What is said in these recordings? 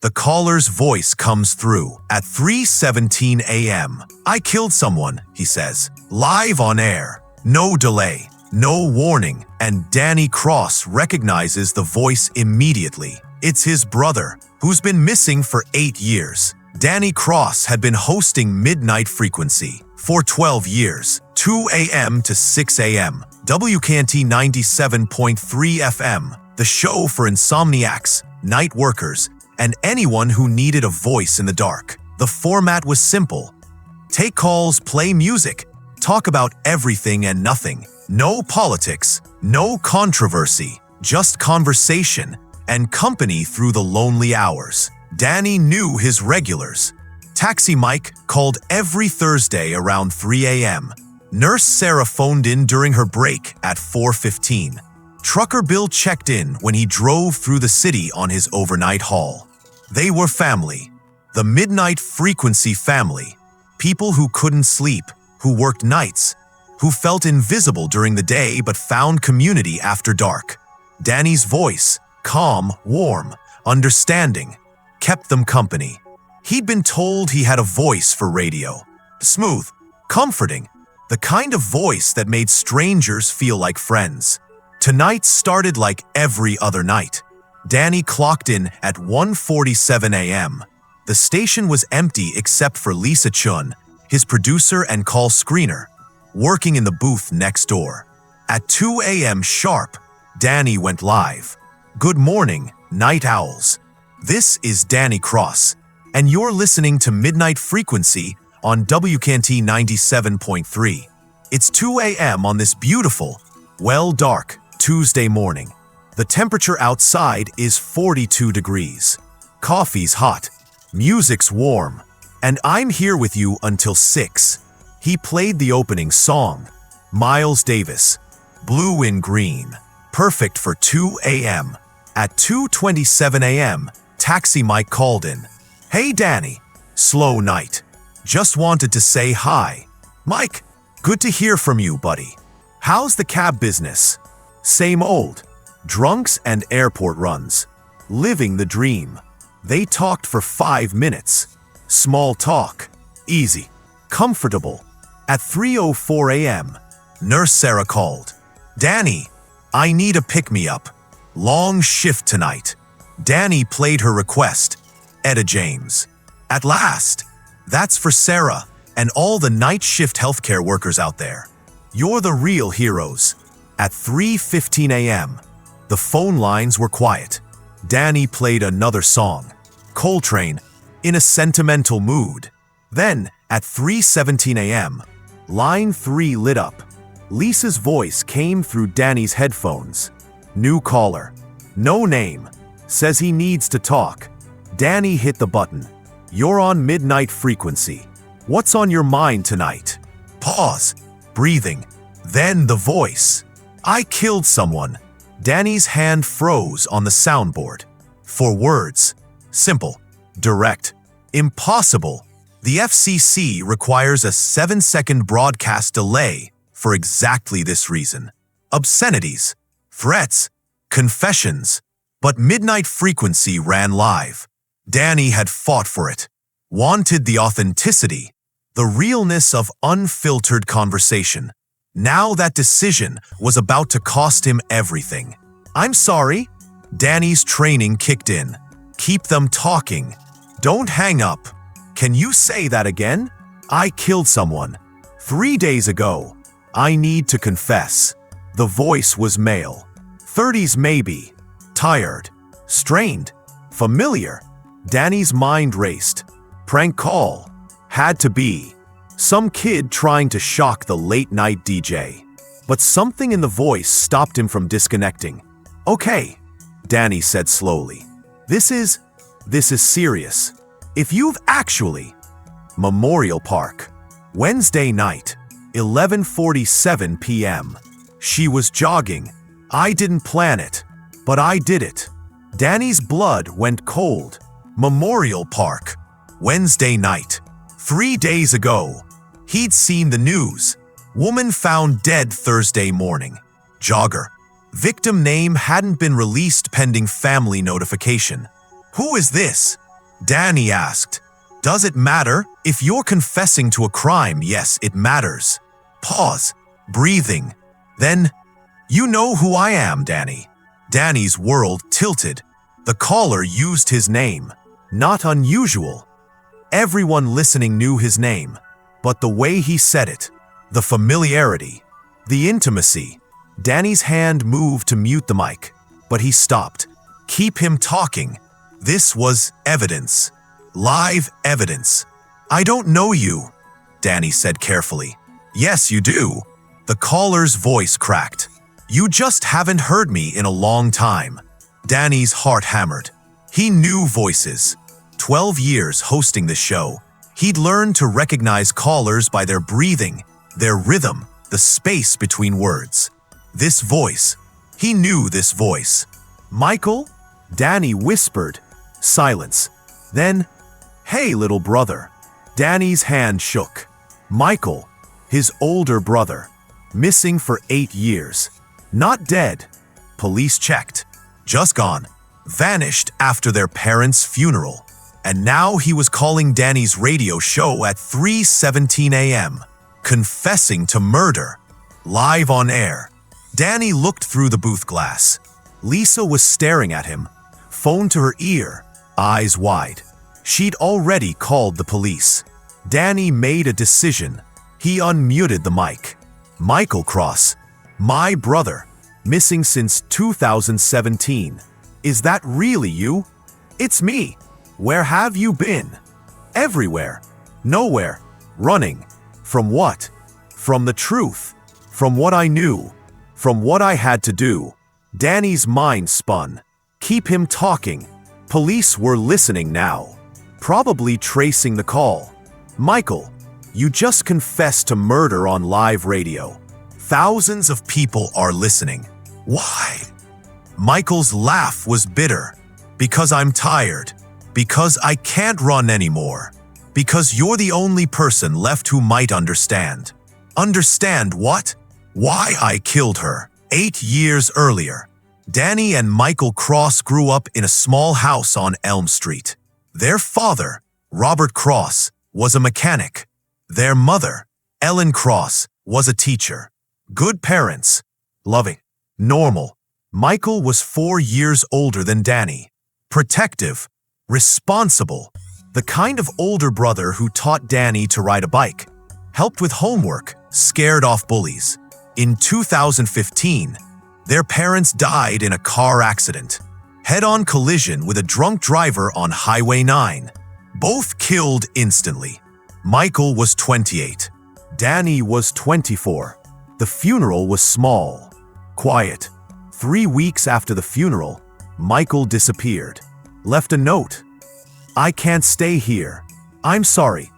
The caller's voice comes through at 3:17 a.m. "I killed someone," he says, live on air. No delay, no warning, and Danny Cross recognizes the voice immediately. It's his brother, who's been missing for 8 years. Danny Cross had been hosting Midnight Frequency for 12 years, 2 a.m. to 6 a.m., WKNT 97.3 FM, the show for insomniacs, night workers, and anyone who needed a voice in the dark. The format was simple. Take calls, play music, talk about everything and nothing. No politics, no controversy, just conversation and company through the lonely hours. Danny knew his regulars. Taxi Mike called every Thursday around 3 a.m. Nurse Sarah phoned in during her break at 4:15. Trucker Bill checked in when he drove through the city on his overnight haul. They were family. The Midnight Frequency family. People who couldn't sleep, who worked nights, who felt invisible during the day but found community after dark. Danny's voice, calm, warm, understanding, kept them company. He'd been told he had a voice for radio. Smooth, comforting, the kind of voice that made strangers feel like friends. Tonight started like every other night. Danny clocked in at 1:47 a.m. The station was empty except for Lisa Chun, his producer and call screener, working in the booth next door. At 2 a.m. sharp, Danny went live. "Good morning, night owls. This is Danny Cross, and you're listening to Midnight Frequency on WKNT 97.3. It's 2 a.m. on this beautiful, dark Tuesday morning. The temperature outside is 42 degrees. Coffee's hot, music's warm, and I'm here with you until 6. He played the opening song, Miles Davis, Blue in Green, perfect for 2 a.m. At 2:27 a.m., Taxi Mike called in. "Hey Danny, slow night. Just wanted to say hi." "Mike, good to hear from you, buddy. How's the cab business?" "Same old. Drunks and airport runs. Living the dream." They talked for 5 minutes. Small talk. Easy. Comfortable. At 3:04 a.m., Nurse Sarah called. "Danny, I need a pick-me-up. Long shift tonight." Danny played her request. Etta James. At last. That's for Sarah and all the night shift healthcare workers out there. You're the real heroes. At 3:15 a.m., the phone lines were quiet. Danny played another song, Coltrane, in a sentimental mood. Then, at 3:17 a.m., line 3 lit up. Lisa's voice came through Danny's headphones. "New caller. No name. Says he needs to talk." Danny hit the button. "You're on Midnight Frequency. What's on your mind tonight?" Pause. Breathing. Then the voice. "I killed someone." Danny's hand froze on the soundboard. 4 words. Simple. Direct. Impossible. The FCC requires a 7-second broadcast delay for exactly this reason. Obscenities, threats, confessions. But Midnight Frequency ran live. Danny had fought for it. Wanted the authenticity, the realness of unfiltered conversation. Now that decision was about to cost him everything. "I'm sorry." Danny's training kicked in. "Keep them talking. Don't hang up. Can you say that again?" "I killed someone 3 days ago. I need to confess." The voice was male. 30s maybe. Tired. Strained. Familiar. Danny's mind raced. Prank call. Had to be. Some kid trying to shock the late-night DJ. But something in the voice stopped him from disconnecting. "Okay," Danny said slowly. This is serious. If you've actually..." Memorial Park. Wednesday night, 11:47 p.m. She was jogging. "I didn't plan it, but I did it." Danny's blood went cold. Memorial Park. Wednesday night. 3 days ago. He'd seen the news. Woman found dead Thursday morning. Jogger. Victim name hadn't been released pending family notification. "Who is this?" Danny asked. Does it matter? If you're confessing to a crime, yes, it matters. Pause. Breathing. Then, you know who I am, Danny. Danny's world tilted. The caller used his name. Not unusual. Everyone listening knew his name. But the way he said it, the familiarity, the intimacy. Danny's hand moved to mute the mic, but he stopped. Keep him talking. This was evidence. Live evidence. I don't know you, Danny said carefully. Yes, you do. The caller's voice cracked. You just haven't heard me in a long time. Danny's heart hammered. He knew voices. 12 years hosting the show. He'd learned to recognize callers by their breathing, their rhythm, the space between words. This voice. He knew this voice. Michael? Danny whispered. Silence. Then, hey, little brother. Danny's hand shook. Michael, his older brother, missing for 8 years. Not dead. Police checked. Just gone. Vanished after their parents' funeral. And now he was calling Danny's radio show at 3:17 a.m., confessing to murder. Live on air. Danny looked through the booth glass. Lisa was staring at him, phone to her ear, eyes wide. She'd already called the police. Danny made a decision. He unmuted the mic. Michael Cross, my brother, missing since 2017. Is that really you? It's me. Where have you been? Everywhere. Nowhere. Running. From what? From the truth. From what I knew. From what I had to do. Danny's mind spun. Keep him talking. Police were listening now. Probably tracing the call. Michael, you just confessed to murder on live radio. Thousands of people are listening. Why? Michael's laugh was bitter. Because I'm tired. Because I can't run anymore. Because you're the only person left who might understand. Understand what? Why I killed her 8 years earlier. Danny and Michael Cross grew up in a small house on Elm Street. Their father, Robert Cross, was a mechanic. Their mother, Ellen Cross, was a teacher. Good parents. Loving. Normal. Michael was 4 years older than Danny. Protective. Responsible. The kind of older brother who taught Danny to ride a bike, helped with homework, scared off bullies. In 2015, their parents died in a car accident. Head-on collision with a drunk driver on Highway 9. Both killed instantly. Michael was 28. Danny was 24. The funeral was small, quiet. 3 weeks after the funeral, Michael disappeared. Left a note. I can't stay here. I'm sorry.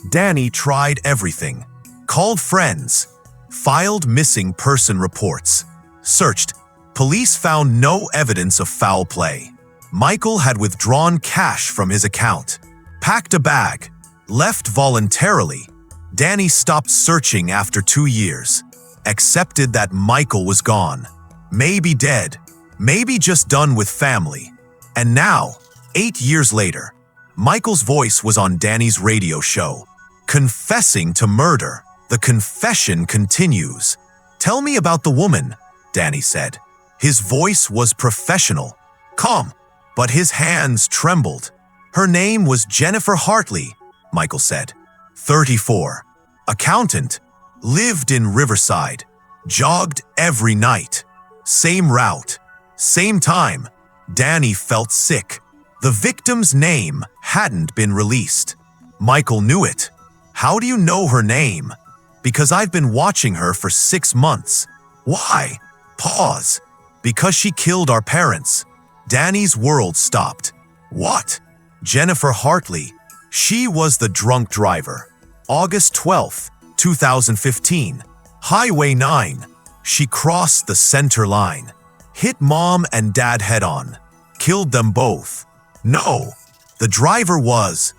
Danny tried everything. Called friends. Filed missing person reports. Searched. Police found no evidence of foul play. Michael had withdrawn cash from his account. Packed a bag. Left voluntarily. Danny stopped searching after 2 years. Accepted that Michael was gone. Maybe dead. Maybe just done with family. And now, 8 years later, Michael's voice was on Danny's radio show, confessing to murder. The confession continues. Tell me about the woman, Danny said. His voice was professional, calm, but his hands trembled. Her name was Jennifer Hartley, Michael said. 34. Accountant. Lived in Riverside. Jogged every night. Same route. Same time. Danny felt sick. The victim's name hadn't been released. Michael knew it. How do you know her name? Because I've been watching her for 6 months. Why? Pause. Because she killed our parents. Danny's world stopped. What? Jennifer Hartley. She was the drunk driver. August 12th, 2015. Highway 9. She crossed the center line. Hit mom and dad head-on. Killed them both. No, the driver was...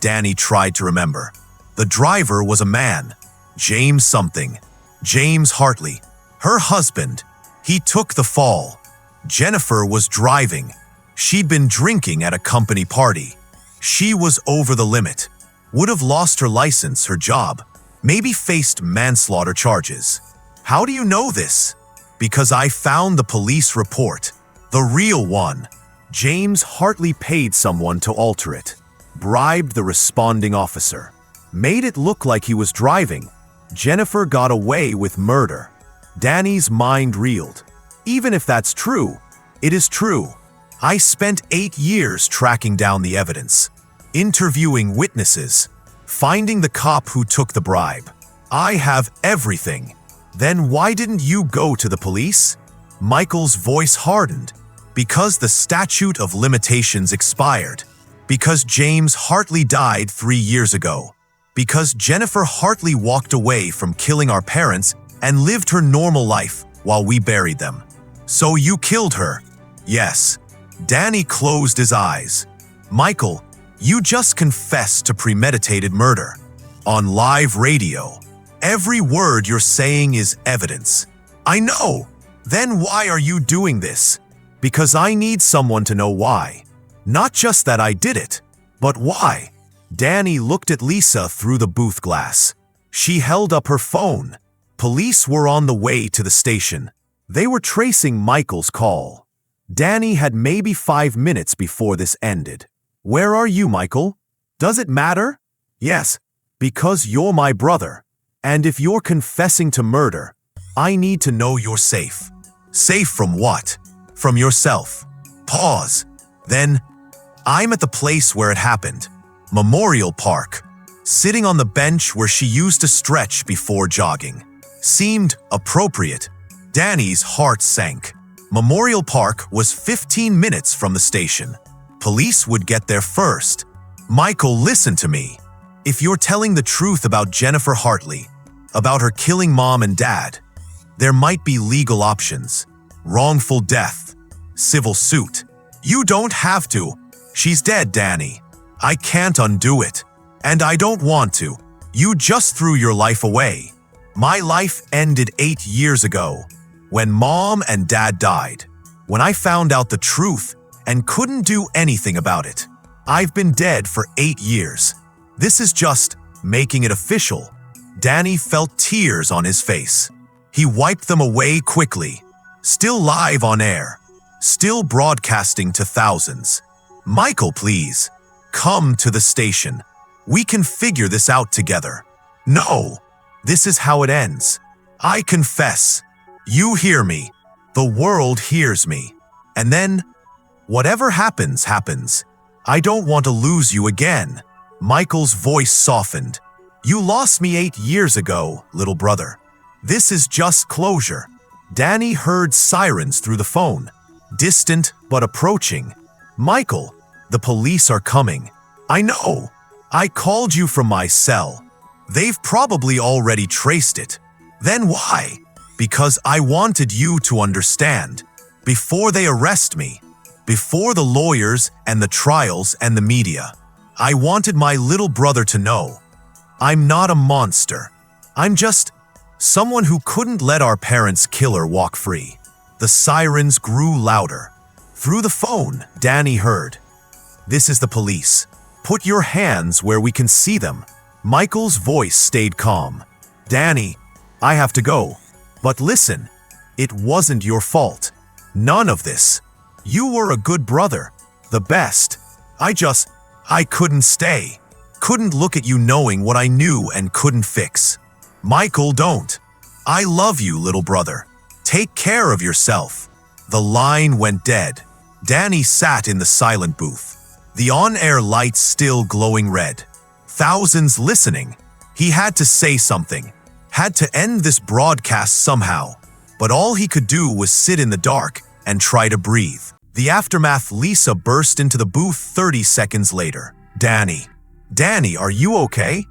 Danny tried to remember. The driver was a man. James something. James Hartley. Her husband. He took the fall. Jennifer was driving. She'd been drinking at a company party. She was over the limit. Would have lost her license, her job, maybe faced manslaughter charges. How do you know this? Because I found the police report. The real one. James Hartley paid someone to alter it. Bribed the responding officer. Made it look like he was driving. Jennifer got away with murder. Danny's mind reeled. Even if that's true, it is true. I spent 8 years tracking down the evidence, interviewing witnesses, finding the cop who took the bribe. I have everything. Then why didn't you go to the police? Michael's voice hardened. Because the statute of limitations expired. Because James Hartley died 3 years ago. Because Jennifer Hartley walked away from killing our parents and lived her normal life while we buried them. So you killed her? Yes. Danny closed his eyes. Michael, you just confessed to premeditated murder. On live radio. Every word you're saying is evidence. I know. Then why are you doing this? Because I need someone to know why. Not just that I did it, but why. Danny looked at Lisa through the booth glass. She held up her phone. Police were on the way to the station. They were tracing Michael's call. Danny had maybe 5 minutes before this ended. Where are you, Michael? Does it matter? Yes, because you're my brother. And if you're confessing to murder, I need to know you're safe. Safe from what? From yourself. Pause. Then, I'm at the place where it happened. Memorial Park. Sitting on the bench where she used to stretch before jogging. Seemed appropriate. Danny's heart sank. Memorial Park was 15 minutes from the station. Police would get there first. Michael, listen to me. If you're telling the truth about Jennifer Hartley, about her killing mom and dad, there might be legal options. Wrongful death. Civil suit. You don't have to. She's dead, Danny. I can't undo it. And I don't want to. You just threw your life away. My life ended 8 years ago, when mom and dad died. When I found out the truth and couldn't do anything about it. I've been dead for 8 years. This is just making it official. Danny felt tears on his face. He wiped them away quickly. Still live on air. Still broadcasting to thousands. Michael, please. Come to the station. We can figure this out together. No. This is how it ends. I confess. You hear me. The world hears me. And then, whatever happens, happens. I don't want to lose you again. Michael's voice softened. You lost me 8 years ago, little brother. This is just closure. Danny heard sirens through the phone. Distant but approaching. Michael, the police are coming. I know. I called you from my cell. They've probably already traced it. Then why? Because I wanted you to understand. Before they arrest me, before the lawyers and the trials and the media, I wanted my little brother to know. I'm not a monster. I'm just someone who couldn't let our parents' killer walk free. The sirens grew louder. Through the phone, Danny heard. This is the police. Put your hands where we can see them. Michael's voice stayed calm. Danny, I have to go. But listen, it wasn't your fault. None of this. You were a good brother. The best. I couldn't stay. Couldn't look at you knowing what I knew and couldn't fix. Michael, don't. I love you, little brother. Take care of yourself. The line went dead. Danny sat in the silent booth. The on-air lights still glowing red. Thousands listening. He had to say something. Had to end this broadcast somehow. But all he could do was sit in the dark and try to breathe. The aftermath. Lisa burst into the booth 30 seconds later. Danny, are you okay?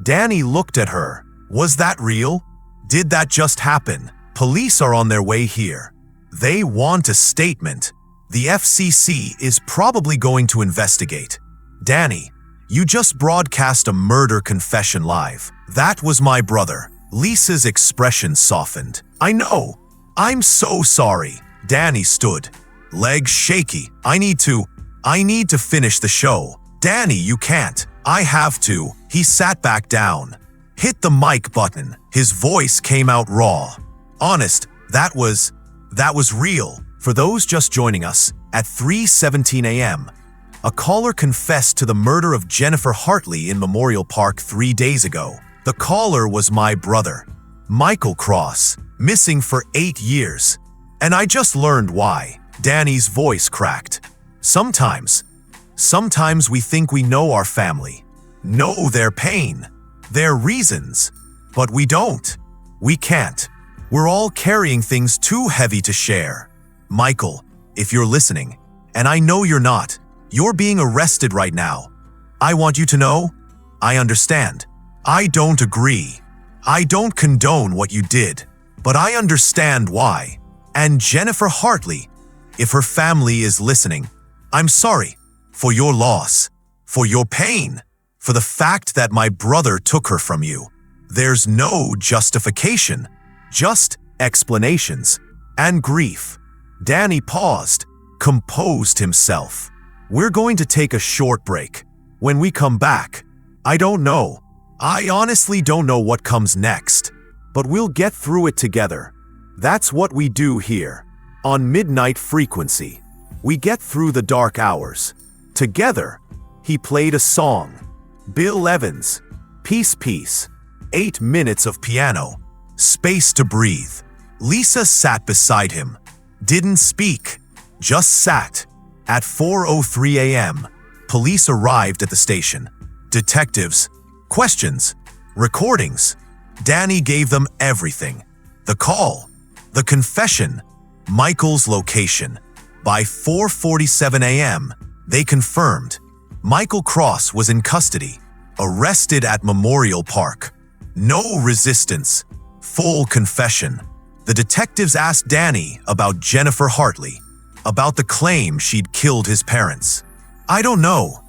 Danny looked at her. Was that real? Did that just happen? Police are on their way here. They want a statement. The FCC is probably going to investigate. Danny, you just broadcast a murder confession live. That was my brother. Lisa's expression softened. I know. I'm so sorry. Danny stood. legs shaky. I need to finish the show. Danny, you can't. I have to. He sat back down, hit the mic button. His voice came out raw. Honest, that was real. For those just joining us, at 3:17 a.m., a caller confessed to the murder of Jennifer Hartley in Memorial Park 3 days ago. The caller was my brother, Michael Cross, missing for 8 years. And I just learned why. Danny's voice cracked. Sometimes we think we know our family, know their pain, their reasons, but we don't. We can't. We're all carrying things too heavy to share. Michael, if you're listening, and I know you're not, you're being arrested right now. I want you to know, I understand. I don't agree. I don't condone what you did, but I understand why. And Jennifer Hartley, if her family is listening, I'm sorry for your loss, for your pain, for the fact that my brother took her from you. There's no justification, just explanations and grief. Danny paused, composed himself. We're going to take a short break. When we come back, I don't know. I honestly don't know what comes next, but we'll get through it together. That's what we do here. On Midnight Frequency, we get through the dark hours. Together, he played a song. Bill Evans, Peace Peace, 8 minutes of piano, space to breathe. Lisa sat beside him, didn't speak, just sat. At 4:03 a.m., police arrived at the station. Detectives, questions, recordings. Danny gave them everything. The call, the confession, Michael's location. By 4:47 a.m., they confirmed Michael Cross was in custody, arrested at Memorial Park. No resistance, full confession. The detectives asked Danny about Jennifer Hartley, about the claim she'd killed his parents. I don't know,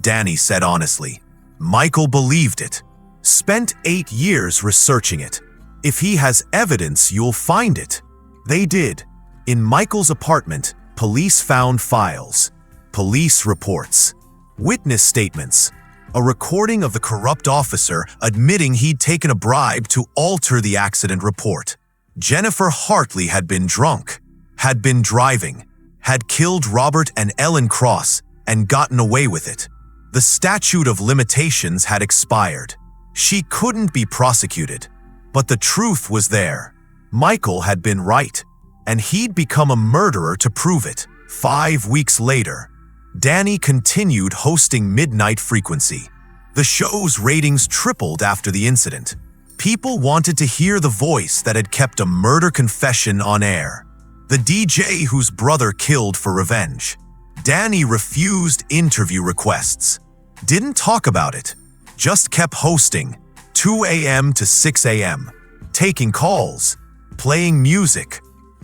Danny said honestly. Michael believed it. Spent 8 years researching it. If he has evidence, you'll find it. They did. In Michael's apartment, police found files, police reports, witness statements, a recording of the corrupt officer admitting he'd taken a bribe to alter the accident report. Jennifer Hartley had been drunk, had been driving, had killed Robert and Ellen Cross and gotten away with it. The statute of limitations had expired. She couldn't be prosecuted, but the truth was there. Michael had been right, and he'd become a murderer to prove it. 5 weeks later, Danny continued hosting Midnight Frequency. The show's ratings tripled after the incident. People wanted to hear the voice that had kept a murder confession on air. The DJ whose brother killed for revenge. Danny refused interview requests. Didn't talk about it. Just kept hosting, 2 a.m. to 6 a.m., taking calls, playing music,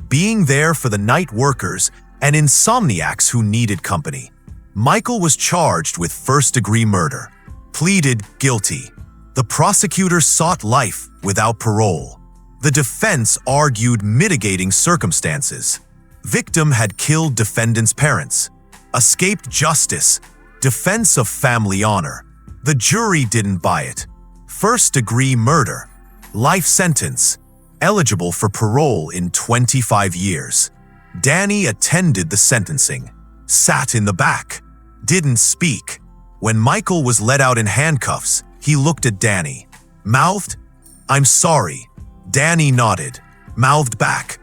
being there for the night workers and insomniacs who needed company. Michael was charged with first-degree murder, pleaded guilty. The prosecutor sought life without parole. The defense argued mitigating circumstances. Victim had killed defendant's parents. Escaped justice. Defense of family honor. The jury didn't buy it. First-degree murder. Life sentence. Eligible for parole in 25 years. Danny attended the sentencing. Sat in the back. Didn't speak. When Michael was let out in handcuffs, he looked at Danny. Mouthed, "I'm sorry." Danny nodded. Mouthed back,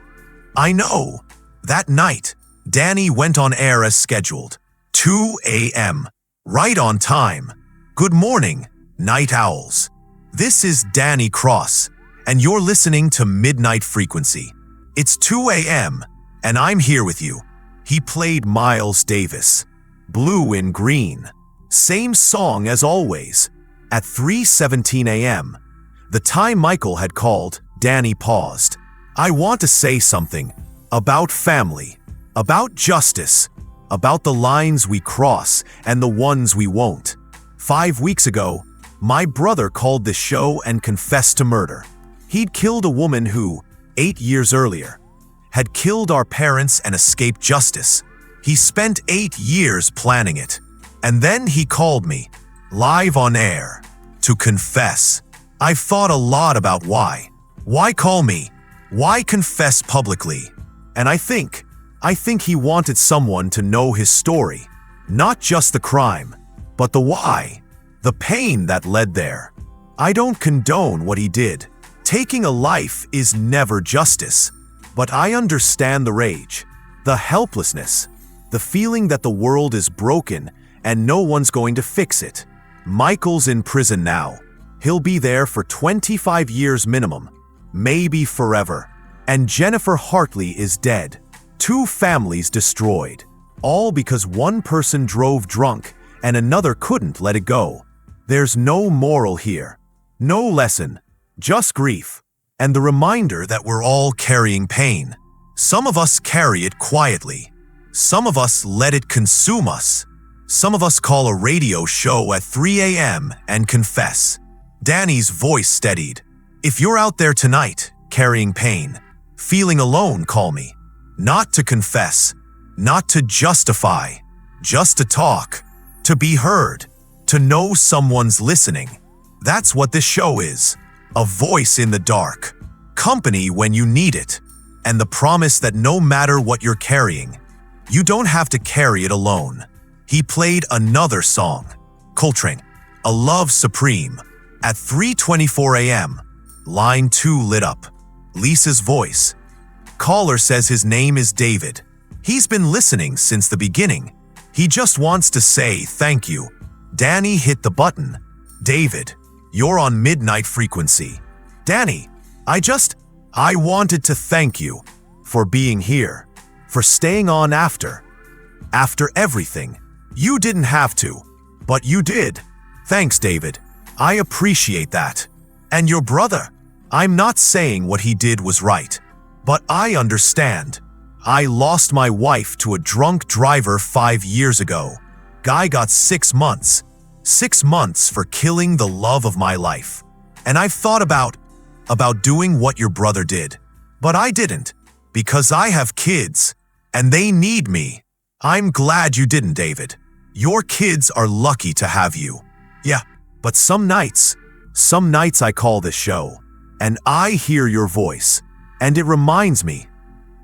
"I know." That night, Danny went on air as scheduled. 2 a.m. Right on time. Good morning, night owls. This is Danny Cross, and you're listening to Midnight Frequency. It's 2 a.m., and I'm here with you. He played Miles Davis. Blue in Green. Same song as always. At 3:17 a.m., the time Michael had called, Danny paused. I want to say something about family, about justice, about the lines we cross and the ones we won't. 5 weeks ago, my brother called the show and confessed to murder. He'd killed a woman who, 8 years earlier, had killed our parents and escaped justice. He spent 8 years planning it. And then he called me, live on air, to confess. I've thought a lot about why. Why call me? Why confess publicly? And I think he wanted someone to know his story. Not just the crime, but the why. The pain that led there. I don't condone what he did. Taking a life is never justice. But I understand the rage, the helplessness, the feeling that the world is broken and no one's going to fix it. Michael's in prison now. He'll be there for 25 years minimum, maybe forever. And Jennifer Hartley is dead. 2 families destroyed. All because one person drove drunk and another couldn't let it go. There's no moral here. No lesson. Just grief. And the reminder that we're all carrying pain. Some of us carry it quietly. Some of us let it consume us. Some of us call a radio show at 3 a.m. and confess. Danny's voice steadied. If you're out there tonight, carrying pain, feeling alone, call me. Not to confess, not to justify, just to talk, to be heard, to know someone's listening. That's what this show is. A voice in the dark, company when you need it, and the promise that no matter what you're carrying, you don't have to carry it alone. He played another song, Coltrane, A Love Supreme, at 3:24 a.m. Line 2 lit up. Lisa's voice. Caller says his name is David. He's been listening since the beginning. He just wants to say thank you. Danny hit the button. David, you're on midnight frequency. Danny, I wanted to thank you for being here, for staying on after everything. You didn't have to, but you did. Thanks, David. I appreciate that. And your brother, I'm not saying what he did was right, but I understand. I lost my wife to a drunk driver 5 years ago. Guy got 6 months. 6 months for killing the love of my life. And I've thought about doing what your brother did. But I didn't, because I have kids, and they need me. I'm glad you didn't, David. Your kids are lucky to have you. Yeah, but some nights I call this show, and I hear your voice, and it reminds me,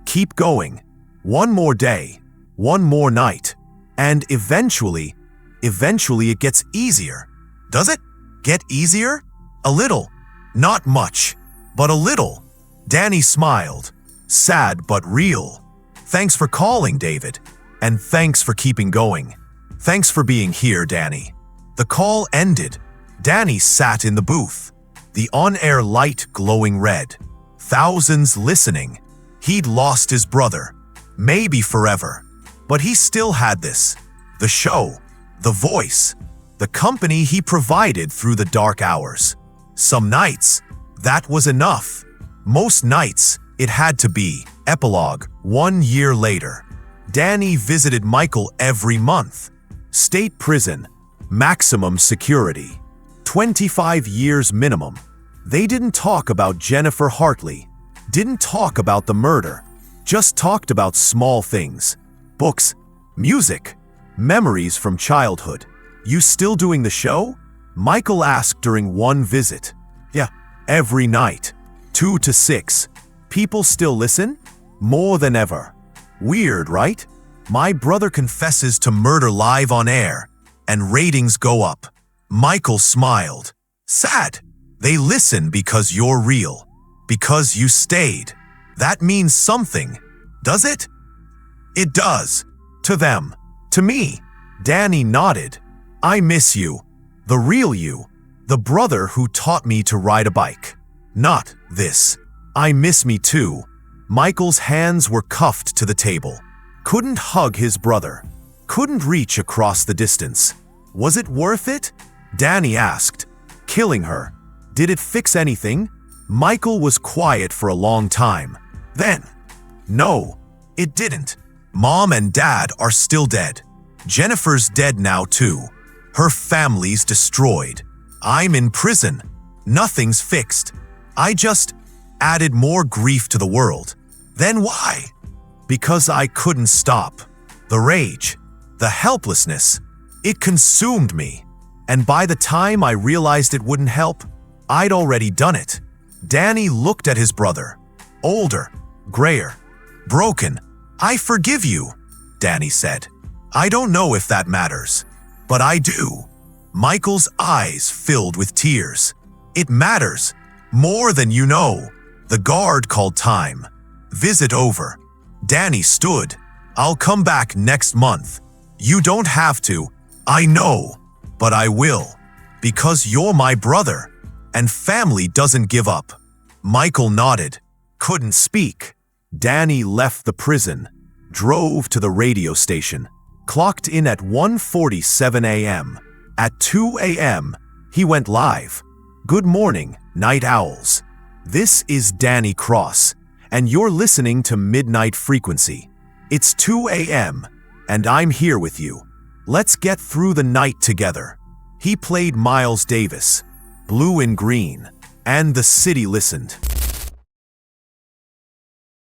keep going. One more day, one more night, and eventually it gets easier. Does it get easier? A little. Not much, but a little. Danny smiled. Sad but real. Thanks for calling, David. And thanks for keeping going. Thanks for being here, Danny. The call ended. Danny sat in the booth. The on-air light glowing red. Thousands listening. He'd lost his brother. Maybe forever. But he still had this. The show. The voice. The company he provided through the dark hours. Some nights, that was enough. Most nights, it had to be. Epilogue. 1 year later. Danny visited Michael every month. State prison. Maximum security. 25 years minimum. They didn't talk about Jennifer Hartley. Didn't talk about the murder. Just talked about small things. Books. Music. Memories from childhood. You still doing the show? Michael asked during one visit. Yeah, every night. 2 to 6. People still listen? More than ever. Weird, right? My brother confesses to murder live on air, and ratings go up. Michael smiled. Sad. They listen because you're real. Because you stayed. That means something. Does it? It does. To them. To me. Danny nodded. I miss you. The real you. The brother who taught me to ride a bike. Not this. I miss me too. Michael's hands were cuffed to the table. Couldn't hug his brother. Couldn't reach across the distance. Was it worth it? Danny asked. Killing her. Did it fix anything? Michael was quiet for a long time. Then, no, it didn't. Mom and Dad are still dead. Jennifer's dead now too. Her family's destroyed. I'm in prison. Nothing's fixed. I just added more grief to the world. Then why? Because I couldn't stop. The rage, the helplessness, it consumed me. And by the time I realized it wouldn't help, I'd already done it. Danny looked at his brother. Older, grayer, broken. I forgive you, Danny said. I don't know if that matters, but I do. Michael's eyes filled with tears. It matters, more than you know. The guard called time. Visit over. Danny stood. I'll come back next month. You don't have to. I know, but I will. Because you're my brother, and family doesn't give up. Michael nodded. Couldn't speak. Danny left the prison, drove to the radio station, clocked in at 1:47 a.m. At 2 a.m., he went live. Good morning, night owls. This is Danny Cross, and you're listening to Midnight Frequency. It's 2 a.m., and I'm here with you. Let's get through the night together. He played Miles Davis, Blue and Green, and the city listened.